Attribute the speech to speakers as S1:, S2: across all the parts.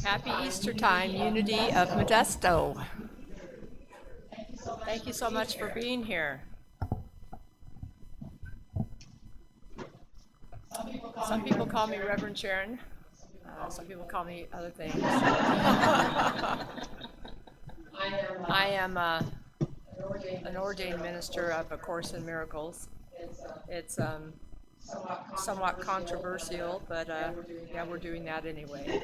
S1: Happy Easter time, Unity of Modesto. Thank you so much for being here. Some people call me Reverend Sharon. Some people call me other things. I am an ordained minister of A Course in Miracles. It's somewhat controversial, but yeah, we're doing that anyway.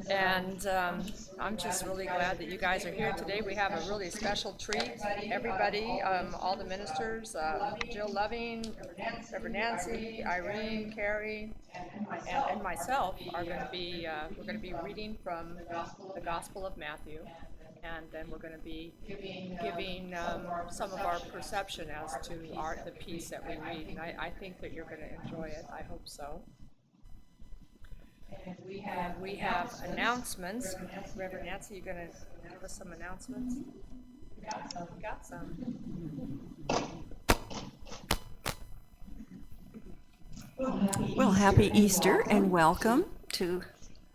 S1: And I'm just really glad that you guys are here today. We have a really special treat. Everybody, all the ministers, Jill Loving, Reverend Nancy, Irene, Carrie, and myself are going to be, we're going to be reading from the Gospel of Matthew. And then we're going to be giving some of our perception as to the piece that we read. And I think that you're going to enjoy it. I hope so. And we have announcements. Reverend Nancy, you going to give us some announcements? We got some.
S2: Well, happy Easter and welcome to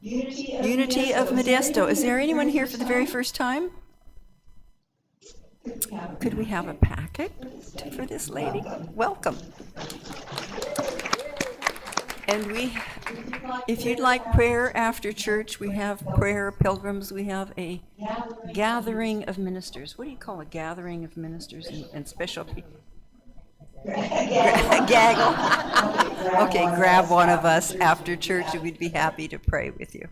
S2: Unity of Modesto. Is there anyone here for the very first time? Could we have a packet for this lady? Welcome. And if you'd like prayer after church, we have prayer pilgrims. We have a gathering of ministers. What do you call a gathering of ministers and special people? Gaggle. Okay, grab one of us after church and we'd be happy to pray with you.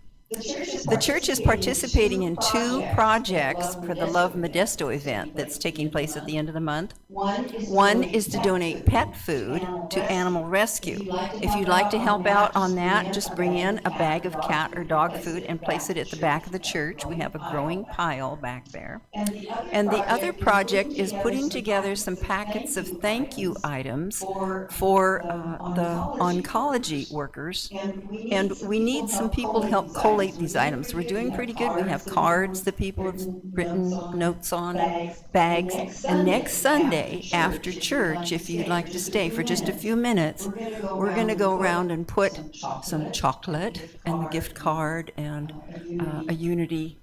S2: The church is participating in two projects for the Love Modesto event that's taking place at the end of the month. One is to donate pet food to animal rescue. If you'd like to help out on that, just bring in a bag of cat or dog food and place it at the back of the church. We have a growing pile back there. And the other project is putting together some packets of thank you items for the oncology workers. And we need some people to help collate these items. We're doing pretty good. We have cards that people have written notes on, and bags. And next Sunday after church, if you'd like to stay for just a few minutes, we're going to go around and put some chocolate and the gift card and a Unity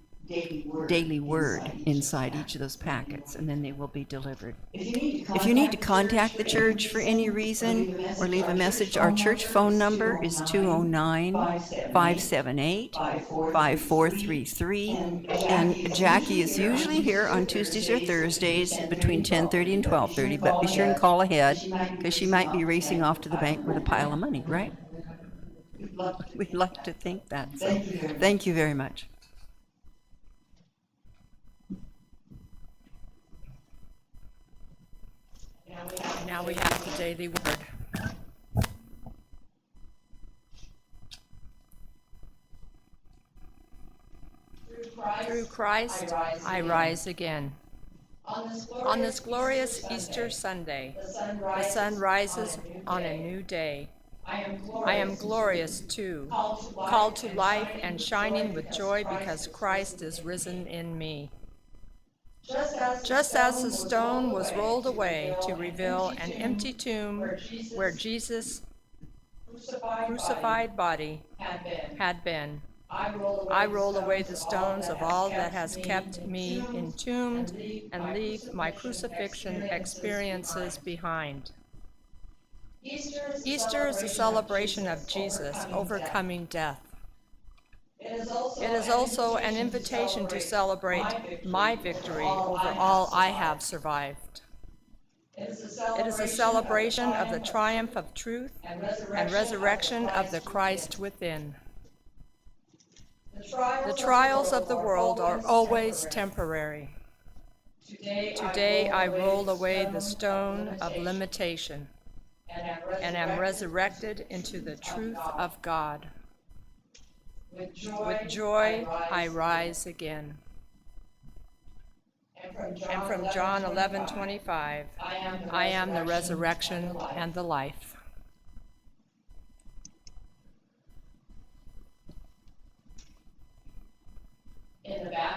S2: daily word inside each of those packets, and then they will be delivered. If you need to contact the church for any reason or leave a message, our church phone number is 209-578-5433, and Jackie is usually here on Tuesdays or Thursdays between 10:30 and 12:30, but be sure and call ahead because she might be racing off to the bank with a pile of money, right? We'd like to think that. So thank you very much.
S1: Now we have the daily word. Through Christ, I rise again. On this glorious Easter Sunday, the sun rises on a new day. I am glorious too, called to life and shining with joy because Christ is risen in me. Just as the stone was rolled away to reveal an empty tomb where Jesus' crucified body had been, I roll away the stones of all that has kept me entombed and leave my crucifixion experiences behind. Easter is a celebration of Jesus overcoming death. It is also an invitation to celebrate my victory over all I have survived. It is a celebration of the triumph of truth and resurrection of the Christ within. The trials of the world are always temporary. Today I roll away the stone of limitation and am resurrected into the truth of God. With joy, I rise again. And from John 11:25, I am the resurrection and the life.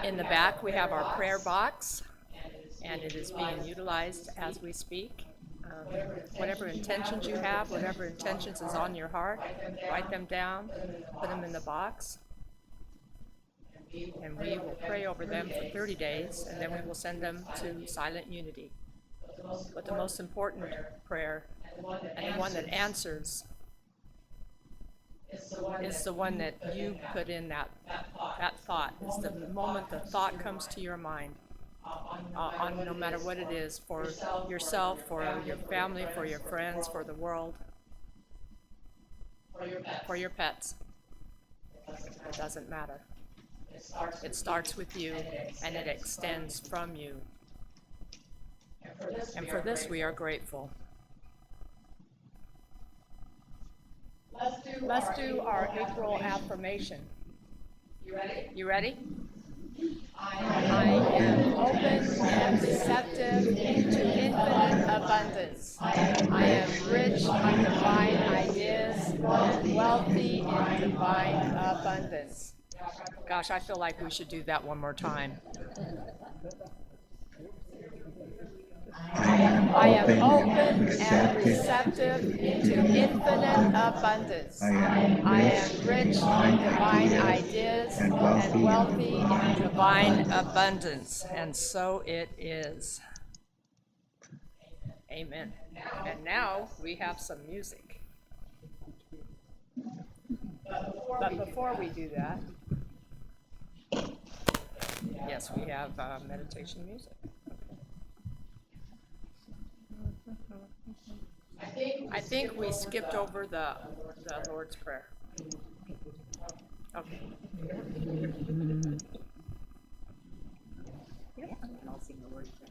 S1: In the back, we have our prayer box, and it is being utilized as we speak. Whatever intentions you have, whatever intentions is on your heart, write them down, put them in the box, and we will pray over them for 30 days, and then we will send them to Silent Unity. But the most important prayer, and the one that answers, is the one that you put in that thought. It's the moment the thought comes to your mind, on no matter what it is, for yourself, for your family, for your friends, for the world, for your pets. It doesn't matter. It starts with you, and it extends from you. And for this we are grateful. Let's do our April affirmation. You ready? I am open and receptive into infinite abundance. I am rich in divine ideas and wealthy in divine abundance. Gosh, I feel like we should do that one more time. I am open and receptive into infinite abundance. I am rich in divine ideas and wealthy in divine abundance. And so it is. Amen. And now we have some music. But before we do that, yes, we have meditation music. I think we skipped over the Lord's Prayer. Okay. Yep, and I'll sing the Lord's Prayer.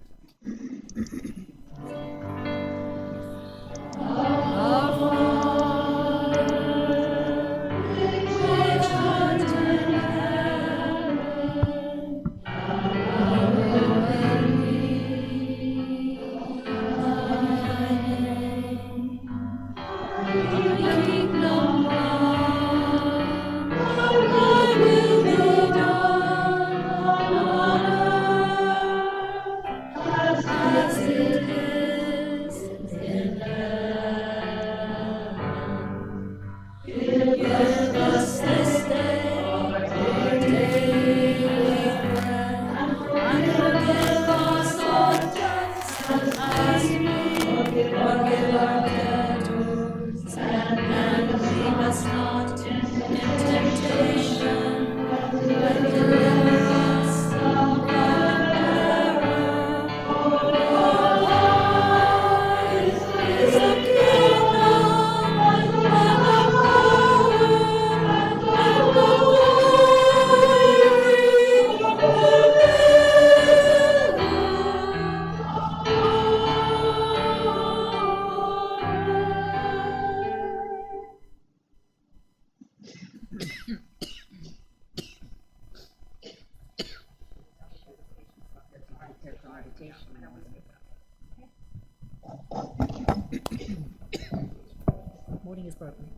S3: Morning is broken.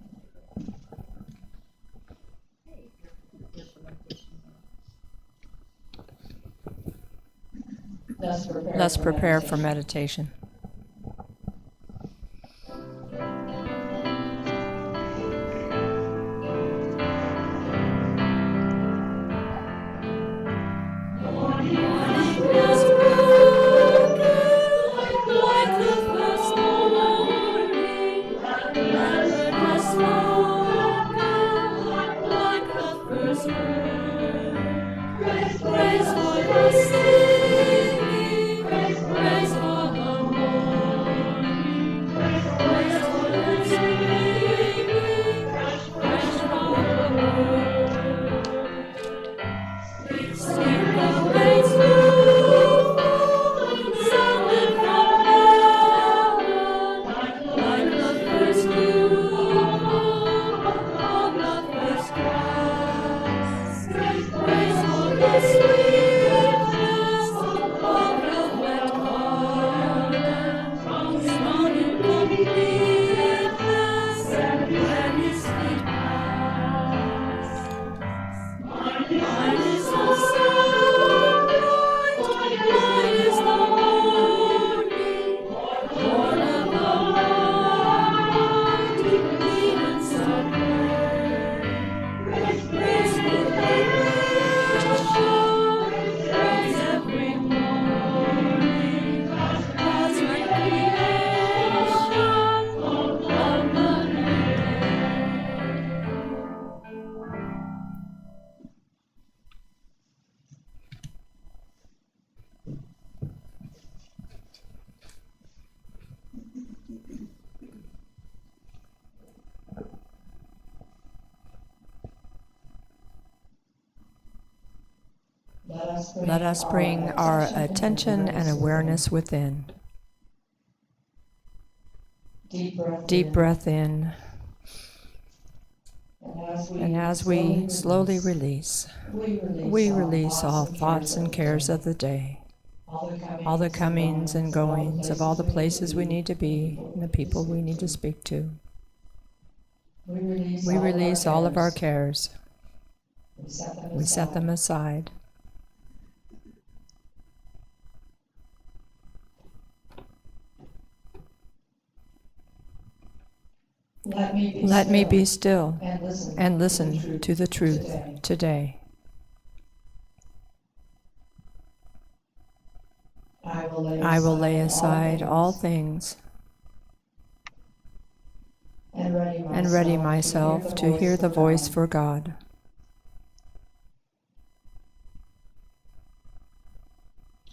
S1: Let's prepare for meditation. Let us bring our attention and awareness within. Deep breath in. And as we slowly release, we release all thoughts and cares of the day, all the comings and goings of all the places we need to be and the people we need to speak to. We release all of our cares. We set them aside. Let me be still and listen to the truth today. I will lay aside all things and ready myself to hear the voice for God.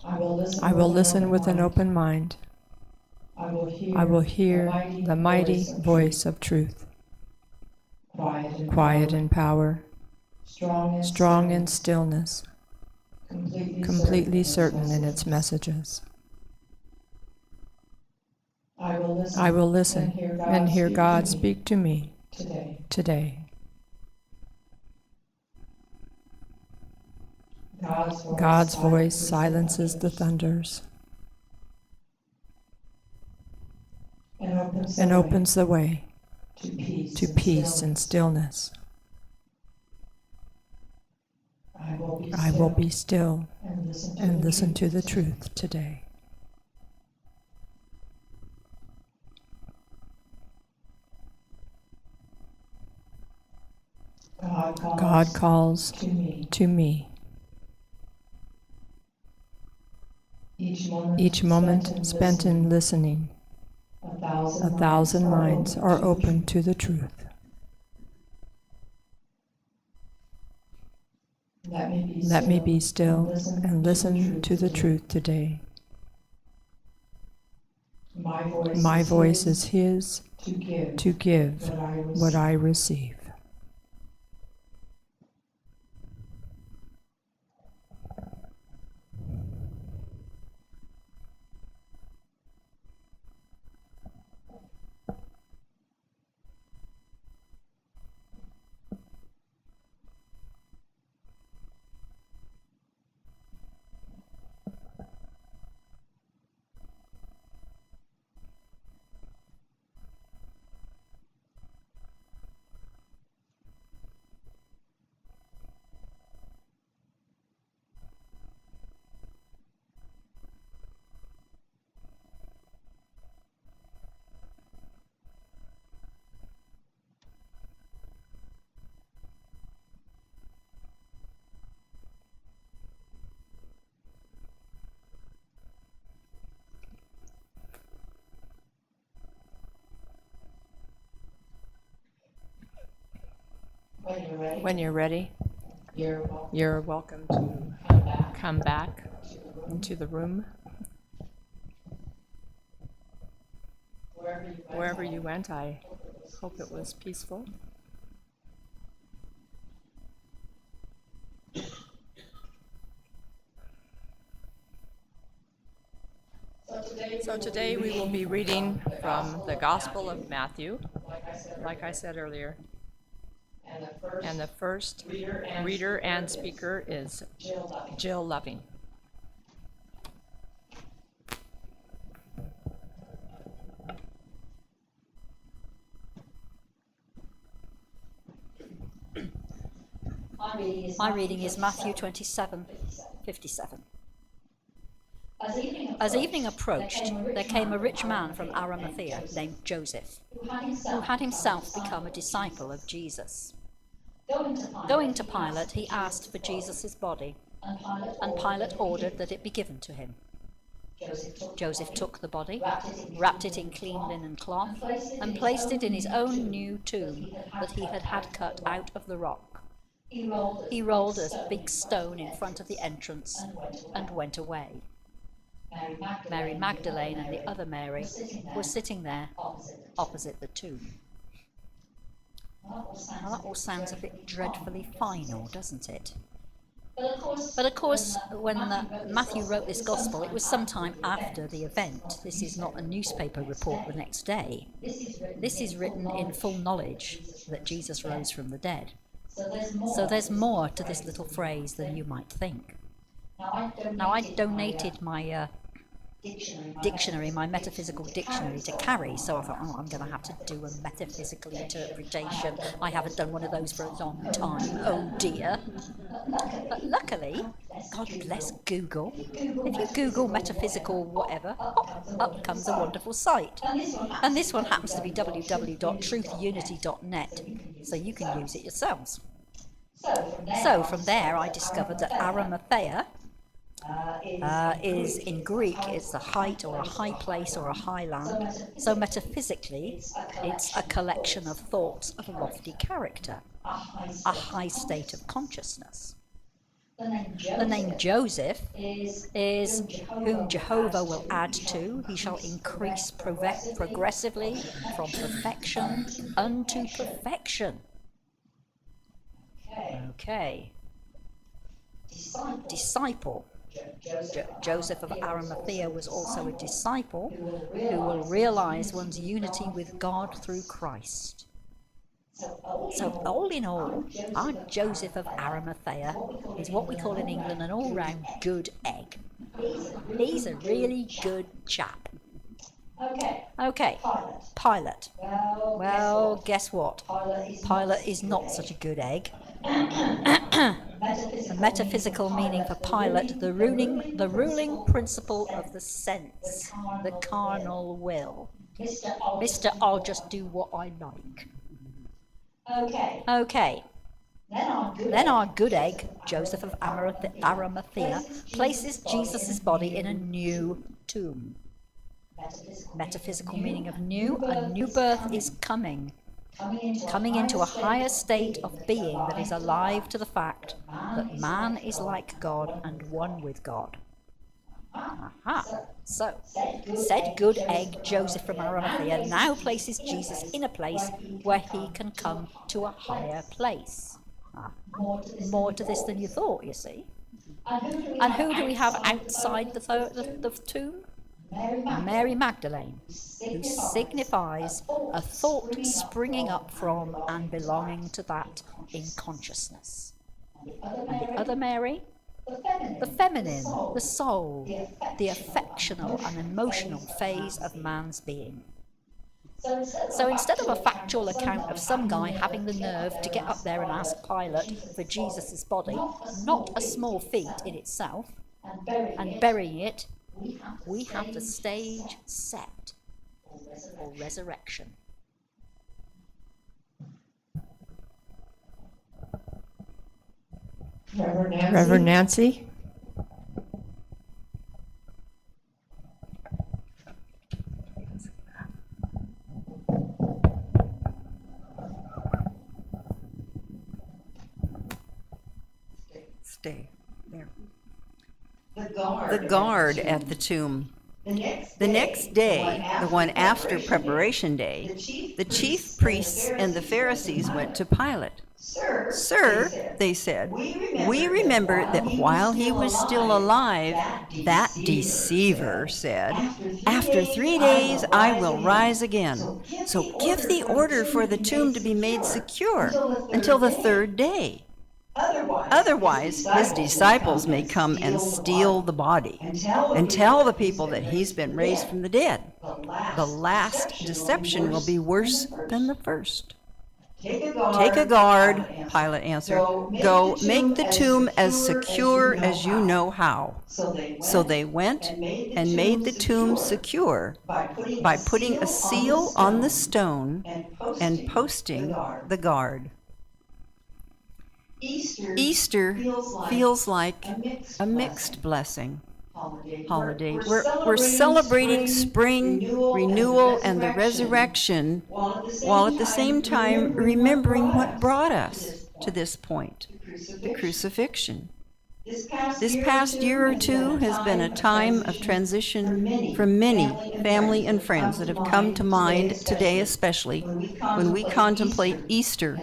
S1: I will listen with an open mind. I will hear the mighty voice of truth, quiet in power, strong in stillness, completely certain in its messages. I will listen and hear God speak to me today. God's voice silences the thunders and opens the way to peace and stillness. I will be still and listen to the truth today. God calls to me. Each moment spent in listening, 1,000 minds are open to the truth. Let me be still and listen to the truth today. My voice is His to give what I receive. When you're ready, you're welcome to come back into the room. Wherever you went, I hope it was peaceful. So today we will be reading from the Gospel of Matthew, like I said earlier. And the first reader and speaker is Jill Loving.
S3: My reading is Matthew 27:57. As evening approached, there came a rich man from Arimathea named Joseph, who had himself become a disciple of Jesus. Going to Pilate, he asked for Jesus' body, and Pilate ordered that it be given to him. Joseph took the body, wrapped it in clean linen cloth, and placed it in his own new tomb that he had had cut out of the rock. He rolled a big stone in front of the entrance and went away. Mary Magdalene and the other Mary were sitting there opposite the tomb. Now that all sounds a bit dreadfully final, doesn't it? But of course, when Matthew wrote this gospel, it was sometime after the event. This is not a newspaper report the next day. This is written in full knowledge that Jesus rose from the dead. So there's more to this little phrase than you might think. Now, I donated my dictionary, my metaphysical dictionary to Carrie, so I thought, oh, I'm going to have to do a metaphysical interpretation. I haven't done one of those for a long time. Oh dear. But luckily, God bless Google. If you Google metaphysical whatever, up comes a wonderful site. And this one happens to be www.truthunity.net, so you can use it yourselves. So from there, I discovered that Arimathea is in Greek, it's a height or a high place or a high land. So metaphysically, it's a collection of thoughts of a lofty character, a high state of consciousness. The name Joseph is whom Jehovah will add to. He shall increase progressively from perfection unto perfection. Okay. Disciple. Joseph of Arimathea was also a disciple who will realize one's unity with God through Christ. So all in all, our Joseph of Arimathea is what we call in England an all-round good egg. He's a really good chap. Okay, Pilate. Well, guess what? Pilate is not such a good egg. The metaphysical meaning for Pilate, the ruling principle of the sense, the carnal will. Mister, I'll just do what I like. Okay. Then our good egg, Joseph of Arimathea, places Jesus' body in a new tomb. Metaphysical meaning of new, a new birth is coming into a higher state of being that is alive to the fact that man is like God and one with God. Aha. So, said good egg Joseph from Arimathea now places Jesus in a place where he can come to a higher place. More to this than you thought, you see. And who do we have outside the tomb? Mary Magdalene, who signifies a thought springing up from and belonging to that in consciousness. And the other Mary? The feminine, the soul, the affectional and emotional phase of man's being. So instead of a factual account of some guy having the nerve to get up there and ask Pilate for Jesus' body, not a small feat in itself, and burying it, we have the stage set for resurrection.
S4: Reverend Nancy?
S2: Stay there. The guard at the tomb. The next day, the one after preparation day, the chief priests and the Pharisees went to Pilate. Sir, they said, we remember that while he was still alive, that deceiver said, after 3 days I will rise again. So give the order for the tomb to be made secure until the 3rd day. Otherwise, his disciples may come and steal the body and tell the people that he's been raised from the dead. The last deception will be worse than the first. Take a guard, Pilate answered. Go, make the tomb as secure as you know how. So they went and made the tomb secure by putting a seal on the stone and posting the guard. Easter feels like a mixed blessing holiday. We're celebrating spring, renewal, and the resurrection, while at the same time remembering what brought us to this point, the crucifixion. This past year or two has been a time of transition for many family and friends that have come to mind today, especially when we contemplate Easter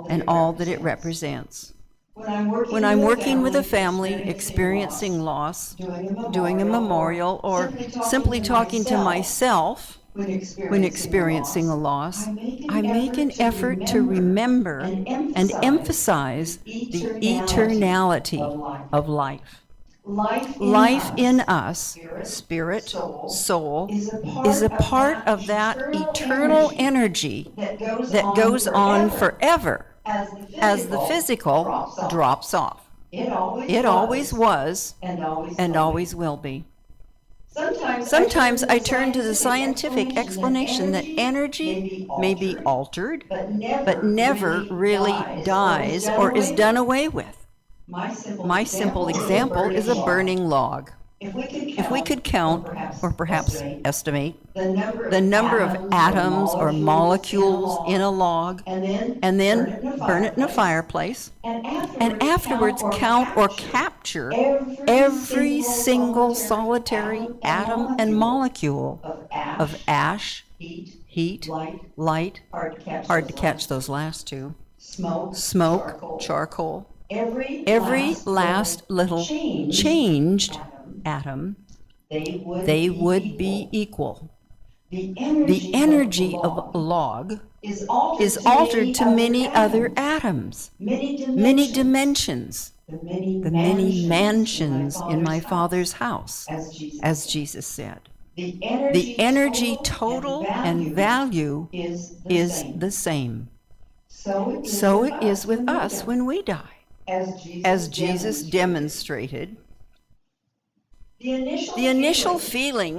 S2: and all that it represents. When I'm working with a family experiencing loss, doing a memorial, or simply talking to myself when experiencing a loss, I make an effort to remember and emphasize the eternality of life. Life in us, spirit, soul, is a part of that eternal energy that goes on forever as the physical drops off. It always was and always will be. Sometimes I turn to the scientific explanation that energy may be altered, but never really dies or is done away with. My simple example is a burning log. If we could count, or perhaps estimate, the number of atoms or molecules in a log, and then burn it in a fireplace, and afterwards count or capture every single solitary atom and molecule of ash, heat, light, hard to catch those last two, smoke, charcoal, every last little changed atom, they would be equal. The energy of a log is altered to many other atoms, many dimensions, the many mansions in my Father's house, as Jesus said. The energy total and value is the same. So it is with us when we die. As Jesus demonstrated, the initial feeling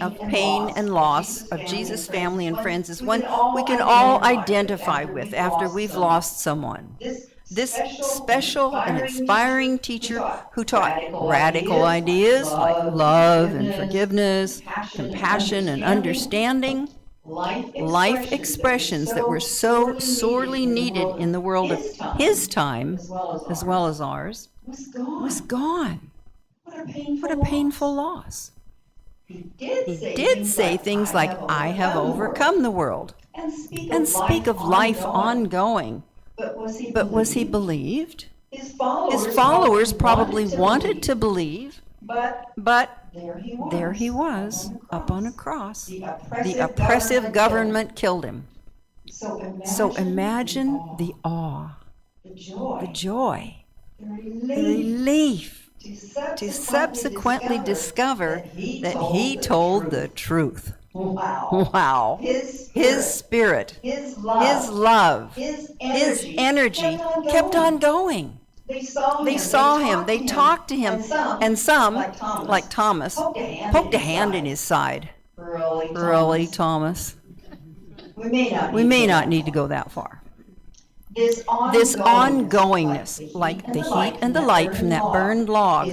S2: of pain and loss of Jesus' family and friends is one we can all identify with after we've lost someone. This special and inspiring teacher who taught radical ideas like love and forgiveness, compassion and understanding, life expressions that were so sorely needed in the world of his time, as well as ours, was gone. What a painful loss. He did say things like, I have overcome the world, and speak of life ongoing. But was he believed? His followers probably wanted to believe, but there he was, up on a cross. The oppressive government killed him. So imagine the awe, the joy, the relief to subsequently discover that he told the truth. Wow. His spirit, his love, his energy kept on going. They saw him, they talked to him, and some, like Thomas, poked a hand in his side. Really, Thomas? We may not need to go that far. This ongoingness, like the heat and the light from that burned log,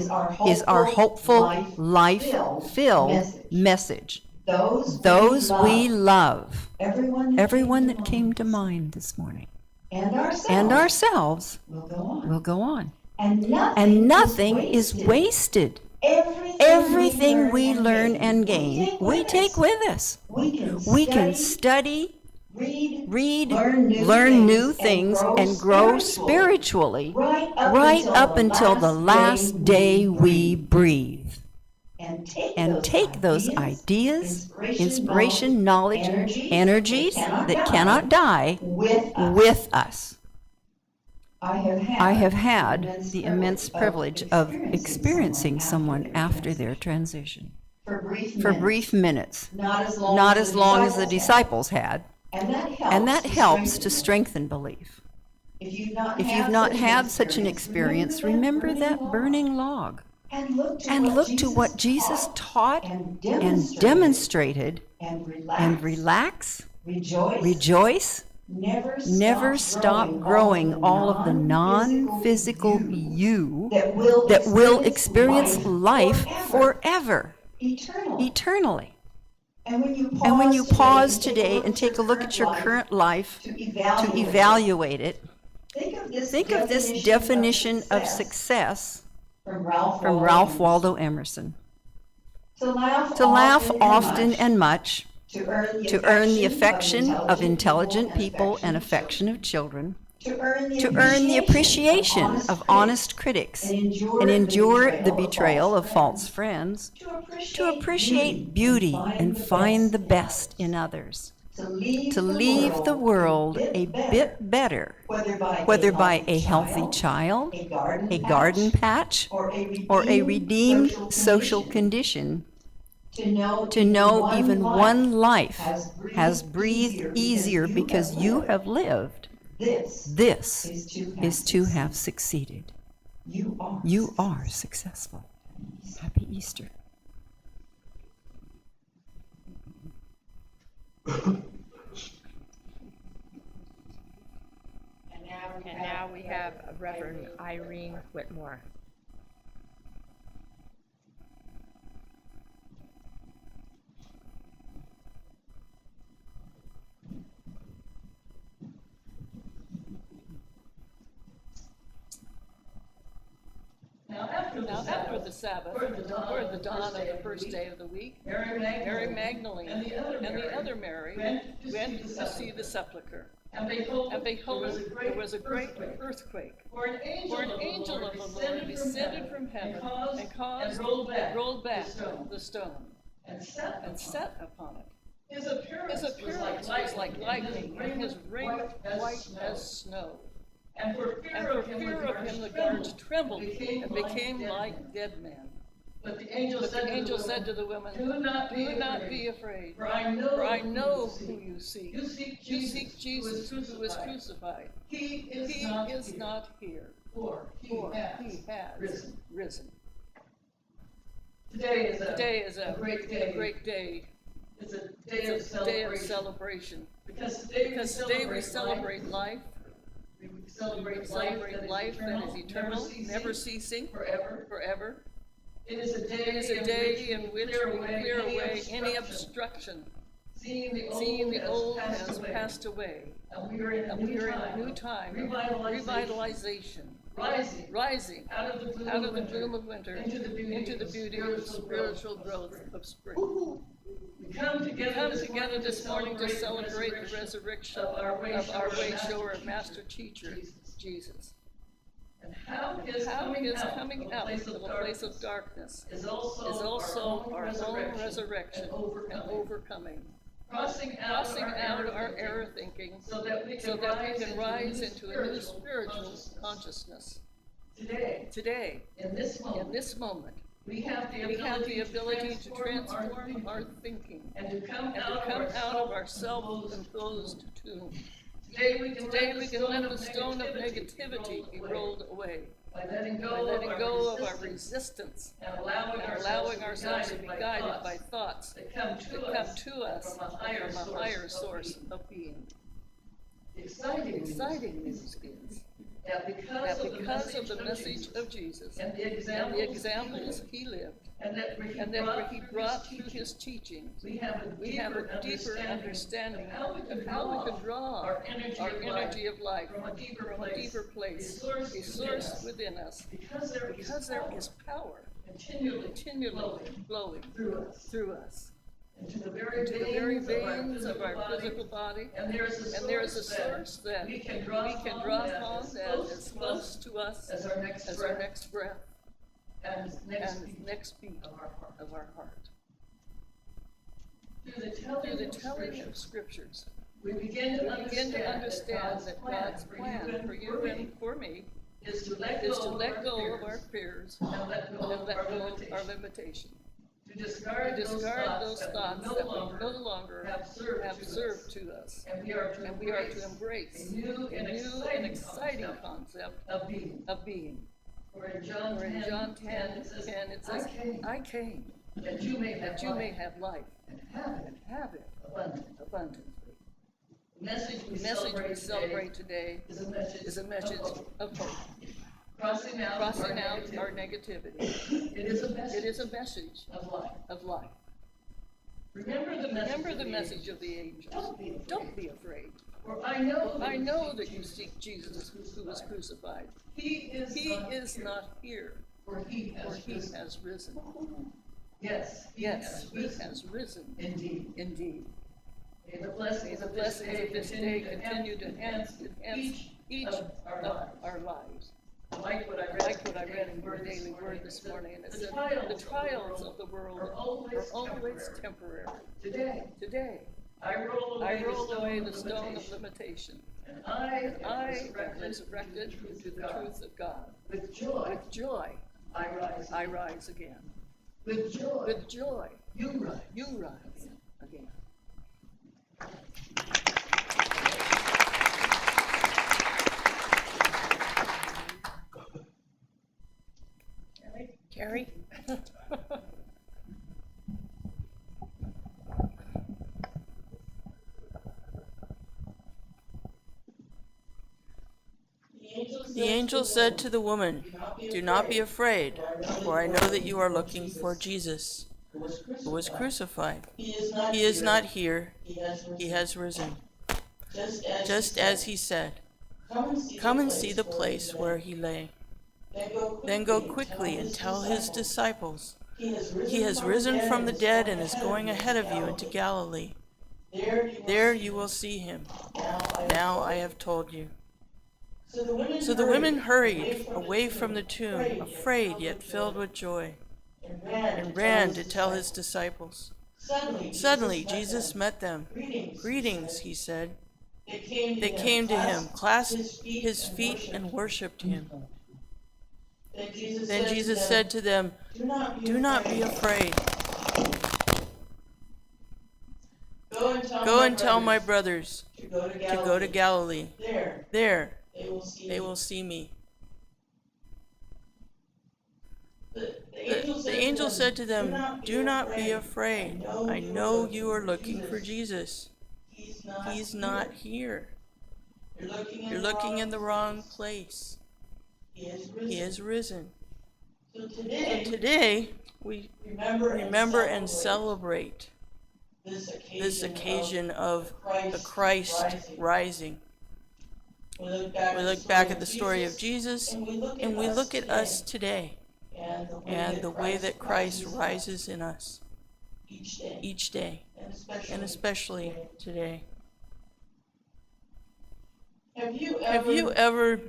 S2: is our hopeful, life-filled message. Those we love, everyone that came to mind this morning, and ourselves will go on. And nothing is wasted. Everything we learn and gain, we take with us. We can study, read, learn new things, and grow spiritually right up until the last day we breathe. And take those ideas, inspiration, knowledge, energies that cannot die with us. I have had the immense privilege of experiencing someone after their transition for brief minutes, not as long as the disciples had. And that helps to strengthen belief. If you've not had such an experience, remember that burning log and look to what Jesus taught and demonstrated, and relax, rejoice, never stop growing all of the non-physical you that will experience life forever, eternally. And when you pause today and take a look at your current life to evaluate it, think of this definition of success from Ralph Waldo Emerson. To laugh often and much, to earn the affection of intelligent people and affection of children, to earn the appreciation of honest critics and endure the betrayal of false friends, to appreciate beauty and find the best in others, to leave the world a bit better, whether by a healthy child, a garden patch, or a redeemed social condition, to know even one life has breathed easier because you have lived. This is to have succeeded. You are successful. Happy Easter.
S1: And now we have Reverend Irene Whitmore.
S5: Now after the Sabbath, toward the dawn of the first day of the week, Mary Magdalene and the other Mary went to see the sepulchre. And behold, there was a great earthquake. For an angel of the Lord descended from heaven and rolled back the stone and sat upon it. His appearance was like lightning, and his raiment white as snow. And for fear of him, the guards trembled and became like dead men. But the angel said to the women, Do not be afraid, for I know who you seek. You seek Jesus, who was crucified. He is not here, for he has risen. Today is a great day. It's a day of celebration. Because today we celebrate life. We celebrate life that is eternal, never ceasing, forever. It is a day in which we clear away any obstruction, seeing the old has passed away, and we are in a new time, revitalization, rising out of the gloom of winter into the beauty of the spiritual growth of spring. We come together this morning to celebrate the resurrection of our way shower and master teacher, Jesus. And how his coming out of the place of darkness is also our own resurrection and overcoming. Crossing out our error thinking so that we can rise into a new spiritual consciousness. Today, in this moment, we have the ability to transform our thinking and to come out of our self-imposed tomb. Today we can let the stone of negativity be rolled away by letting go of our resistance and allowing ourselves to be guided by thoughts that come to us from a higher source of being. The exciting news is that because of the message of Jesus and the examples he lived, and that he brought through his teachings, we have a deeper understanding of how we can draw our energy of life from a deeper place, a source within us, because there is power continually flowing through us. Into the very veins of our physical body, and there is a source that we can draw upon that is close to us as our next breath and next beat of our heart. Through the telling of scriptures, we begin to understand that God's plan for you and for me is to let go of our fears and let go of our limitation. To discard those thoughts that we no longer have served to us, and we are to embrace a new and exciting concept of being. For in John 10 it says, I came that you may have life and have it abundantly. The message we celebrate today is a message of hope. Crossing out our negativity. It is a message of life. Remember the message of the angels. Don't be afraid. For I know that you seek Jesus who was crucified. He is not here, for he has risen. Yes, he has risen. Indeed. May the blessings of this day continue to enhance each of our lives. I like what I read in the Daily Word this morning, and it said, the trials of the world are always temporary. Today, I roll away the stone of limitation, and I am resurrected into the truth of God. With joy, I rise again. With joy, you rise again.
S1: Carrie?
S6: The angel said to the woman, "Do not be afraid, for I know that you are looking for Jesus, who was crucified. He is not here, he has risen, just as he said. Come and see the place where he lay. Then go quickly and tell his disciples, he has risen from the dead and is going ahead of you into Galilee. There you will see him. Now I have told you." So the women hurried away from the tomb, afraid yet filled with joy, and ran to tell his disciples. Suddenly Jesus met them. "Greetings," he said. They came to him, clasped his feet, and worshipped him. Then Jesus said to them, "Do not be afraid. Go and tell my brothers to go to Galilee. There they will see me." The angel said to them, "Do not be afraid. I know you are looking for Jesus. He's not here. You're looking in the wrong place. He is risen." So today we remember and celebrate this occasion of the Christ rising. We look back at the story of Jesus, and we look at us today and the way that Christ rises in us each day, and especially today. Have you ever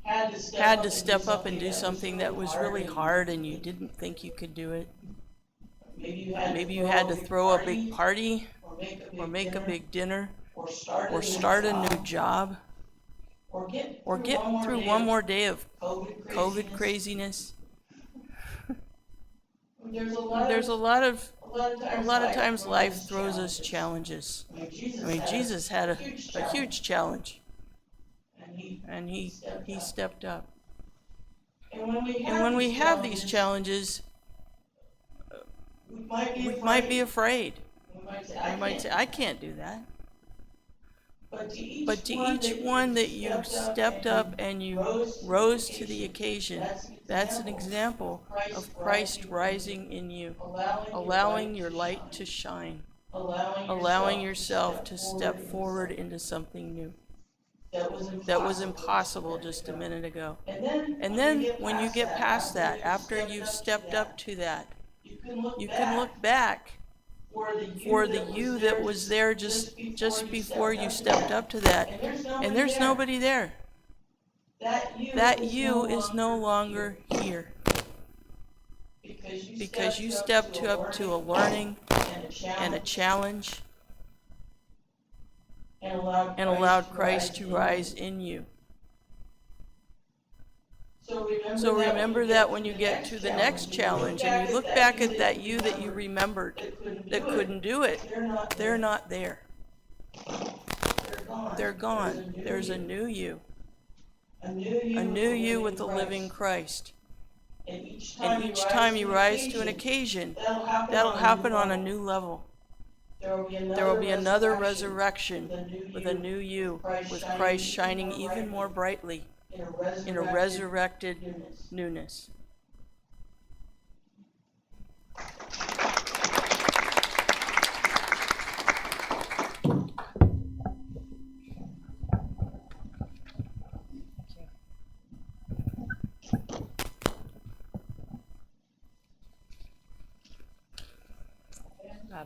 S6: had to step up and do something that was really hard and you didn't think you could do it? Maybe you had to throw a big party, or make a big dinner, or start a new job, or get through one more day of COVID craziness. There's a lot of times life throws us challenges. I mean, Jesus had a huge challenge, and he stepped up. And when we have these challenges, we might be afraid. We might say, "I can't do that." But to each one that you stepped up and you rose to the occasion, that's an example of Christ rising in you, allowing your light to shine, allowing yourself to step forward into something new that was impossible just a minute ago. And then when you get past that, after you've stepped up to that, you can look back for the you that was there just before you stepped up to that, and there's nobody there. That you is no longer here, because you stepped up to a learning and a challenge and allowed Christ to rise in you. So remember that when you get to the next challenge and you look back at that you that you remembered that couldn't do it, they're not there. They're gone. There's a new you. A new you with the living Christ. And each time you rise to an occasion, that'll happen on a new level. There will be another resurrection with a new you, with Christ shining even more brightly in a resurrected newness.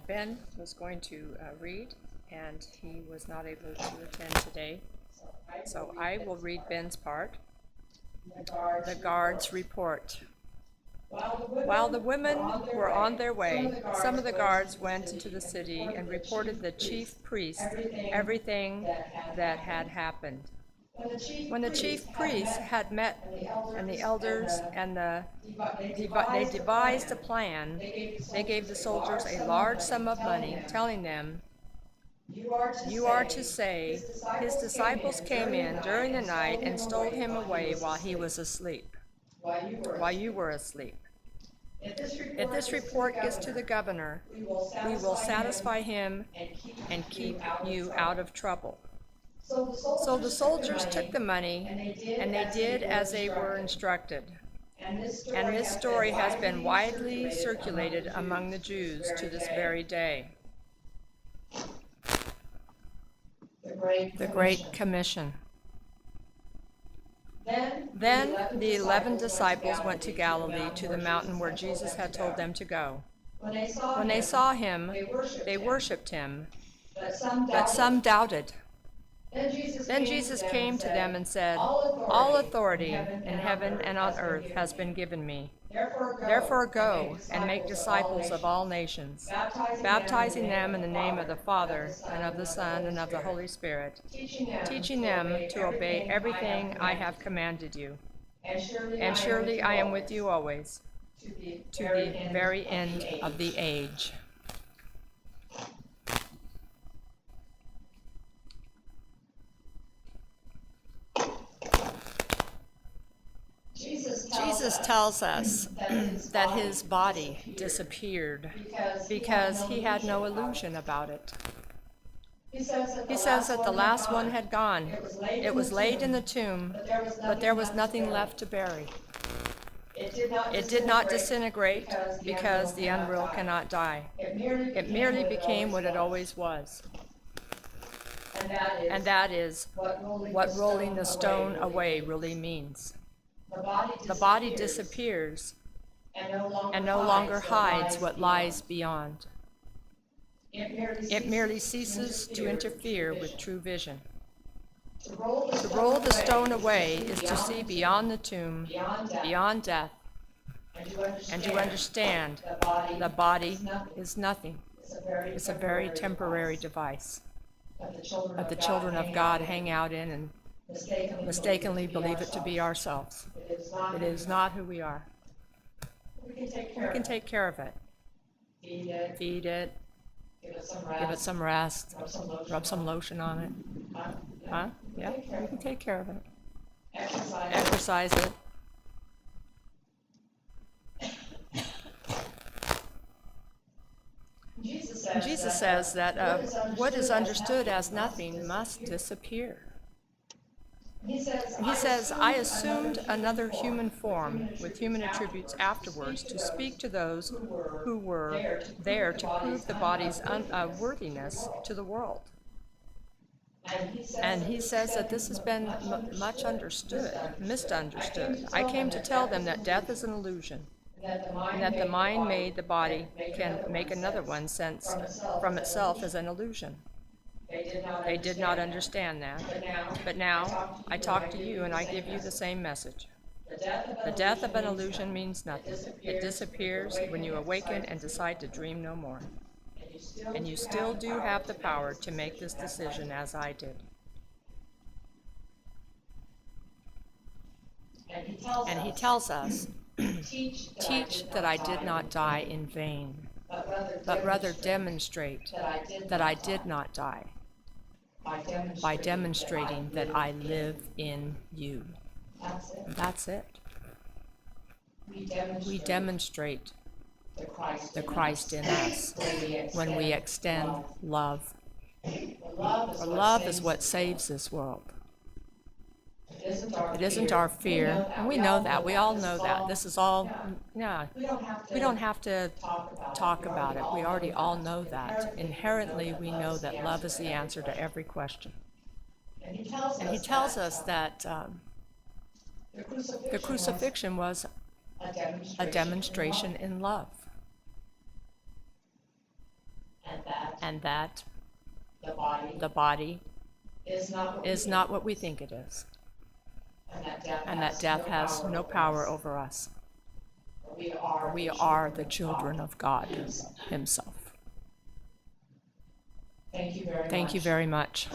S1: Ben was going to read, and he was not able to attend today. So I will read Ben's part. The guards report. While the women were on their way, some of the guards went into the city and reported the chief priest everything that had happened. When the chief priests had met and the elders and they devised a plan, they gave the soldiers a large sum of money, telling them, "You are to say, his disciples came in during the night and stole him away while he was asleep, while you were asleep. If this report gets to the governor, we will satisfy him and keep you out of trouble." So the soldiers took the money, and they did as they were instructed. And this story has been widely circulated among the Jews to this very day. The Great Commission. Then the 11 disciples went to Galilee, to the mountain where Jesus had told them to go. When they saw him, they worshipped him, but some doubted. Then Jesus came to them and said, "All authority in heaven and on earth has been given me. Therefore go and make disciples of all nations, baptizing them in the name of the Father and of the Son and of the Holy Spirit, teaching them to obey everything I have commanded you. And surely I am with you always, to the very end of the age." Jesus tells us that his body disappeared because he had no illusion about it. He says that the last one had gone. It was laid in the tomb, but there was nothing left to bury. It did not disintegrate because the unreal cannot die. It merely became what it always was. And that is what rolling the stone away really means. The body disappears and no longer hides what lies beyond. It merely ceases to interfere with true vision. To roll the stone away is to see beyond the tomb, beyond death, and to understand the body is nothing. It's a very temporary device that the children of God hang out in and mistakenly believe it to be ourselves. It is not who we are. We can take care of it. Feed it. Give it some rest. Rub some lotion on it. Huh? Yeah, we can take care of it. Exercise it. Jesus says that what is understood as nothing must disappear. He says, "I assumed another human form with human attributes afterwards to speak to those who were there to prove the body's unworthiness to the world." And he says that this has been much misunderstood. "I came to tell them that death is an illusion, and that the mind made the body can make another one sense from itself as an illusion. They did not understand that. But now I talk to you and I give you the same message. The death of an illusion means nothing. It disappears when you awaken and decide to dream no more. And you still do have the power to make this decision as I did." And he tells us, "Teach that I did not die in vain, but rather demonstrate that I did not die by demonstrating that I live in you." That's it. We demonstrate the Christ in us when we extend love. For love is what saves this world. It isn't our fear, and we know that. We all know that. This is all, yeah, we don't have to talk about it. We already all know that. Inherently, we know that love is the answer to every question. And he tells us that the crucifixion was a demonstration in love. And that the body is not what we think it is, and that death has no power over us. For we are the children of God Himself. Thank you very much.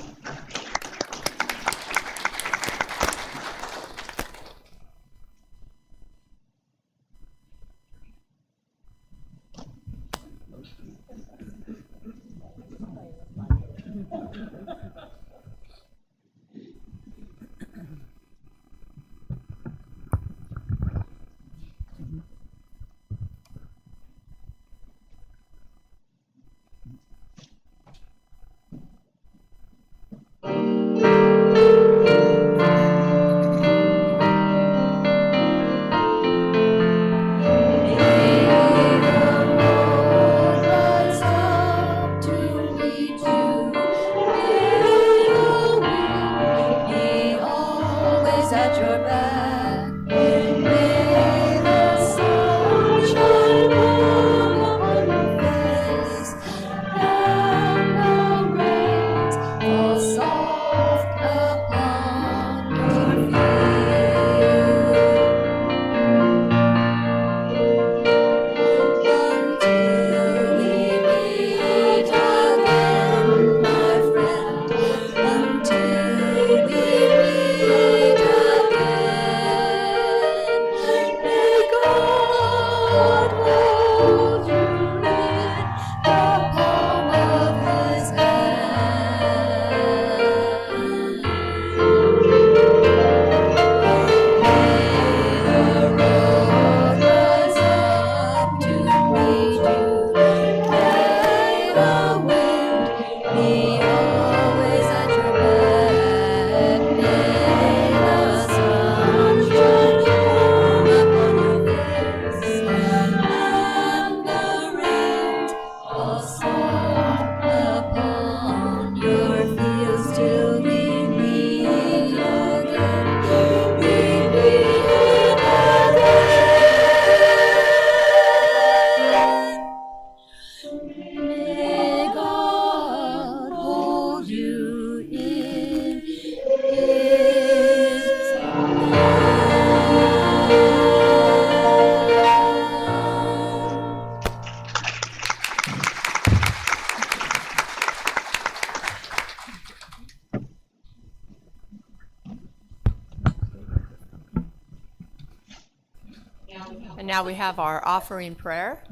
S1: And now we have our offering prayer.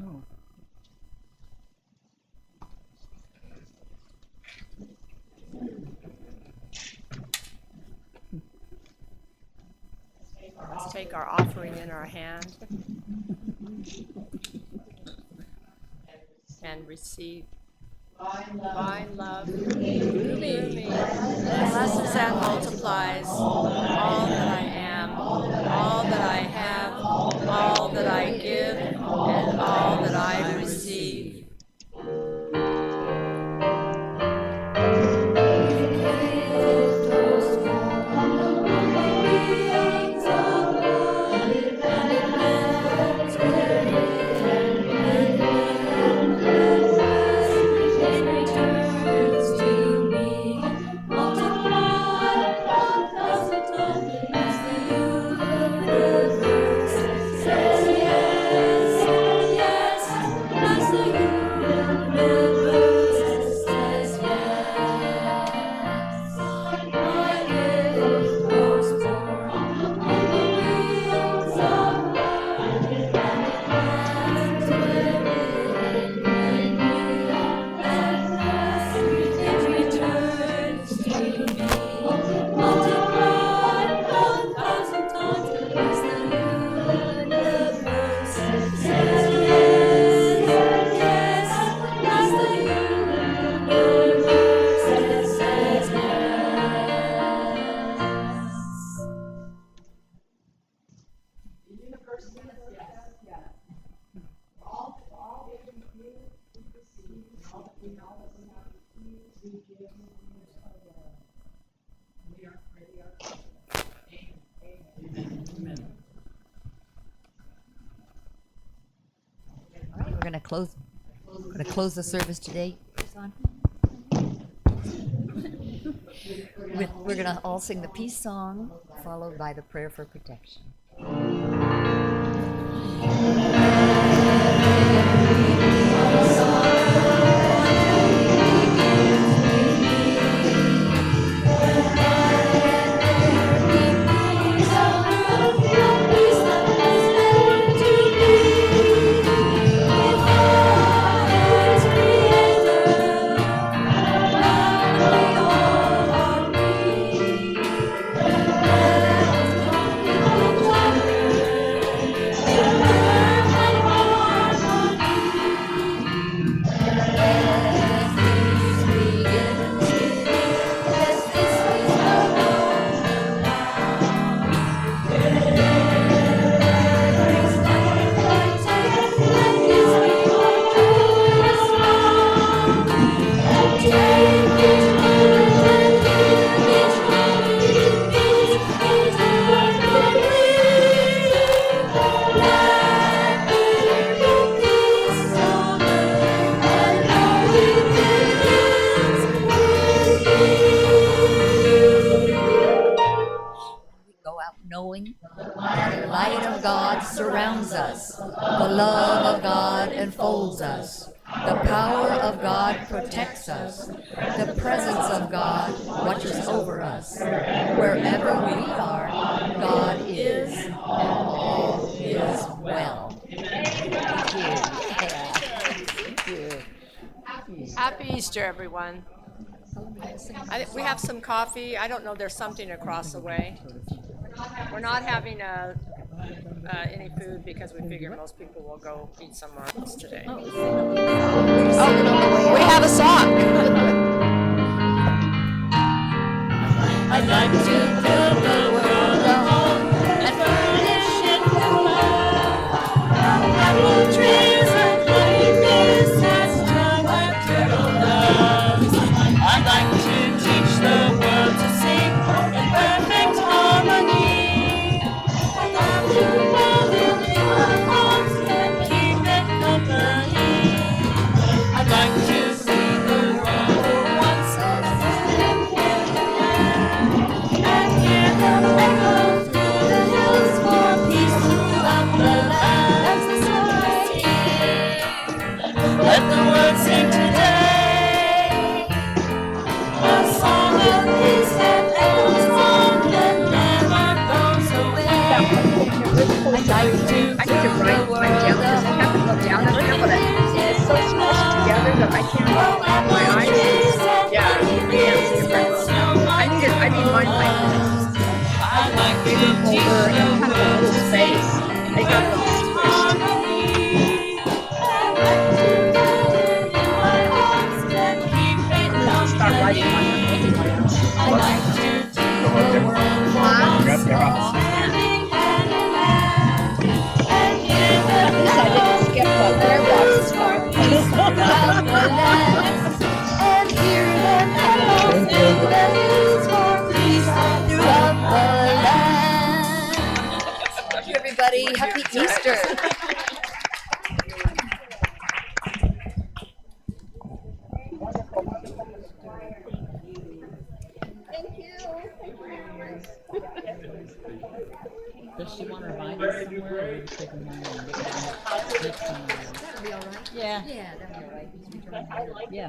S1: Let's take our offering in our hand and receive divine love through me. Blesses and multiplies all that I am, all that I have, all that I give, and all that I receive.
S7: We're going to close the service today. We're going to all sing the peace song, followed by the prayer for protection. Go out knowing the light of God surrounds us, the love of God enfolds us, the power of God protects us, the presence of God watches over us. Wherever we are, God is, and all is well. Thank you. Yeah. Thank you.
S1: Happy Easter, everyone. We have some coffee. I don't know, there's something across the way. We're not having any food because we figure most people will go eat somewhere else today.
S2: Oh, we have a song.
S6: I'd like to build the world a home and furnish it with love. Apple trees and honeybees, that's how I turtle doves. I'd like to teach the world to sing in perfect harmony. I'd like to build human homes and keep it company. I'd like to see the world for once as and hear them echo through the hills for peace throughout the land. That's the song. Let the world sing today a song of peace that echoes on and never goes away. I'd like to build the world a home.
S1: It's so smushed together that I can't my eyes. Yeah, I need mine like
S6: I'd like to teach the world to
S1: space. They got them squished. Start writing on them.
S6: I'd like to do the world for once all standing hand in hand and hear them echoes through the hills for peace throughout the land and hear them echoes through the hills for peace throughout the land.
S7: Thank you, everybody. Happy Easter.
S8: Does she want to ride us somewhere, or are we taking one and get down next time?
S3: Yeah.
S7: Yeah, that'd be all right.
S3: Yeah.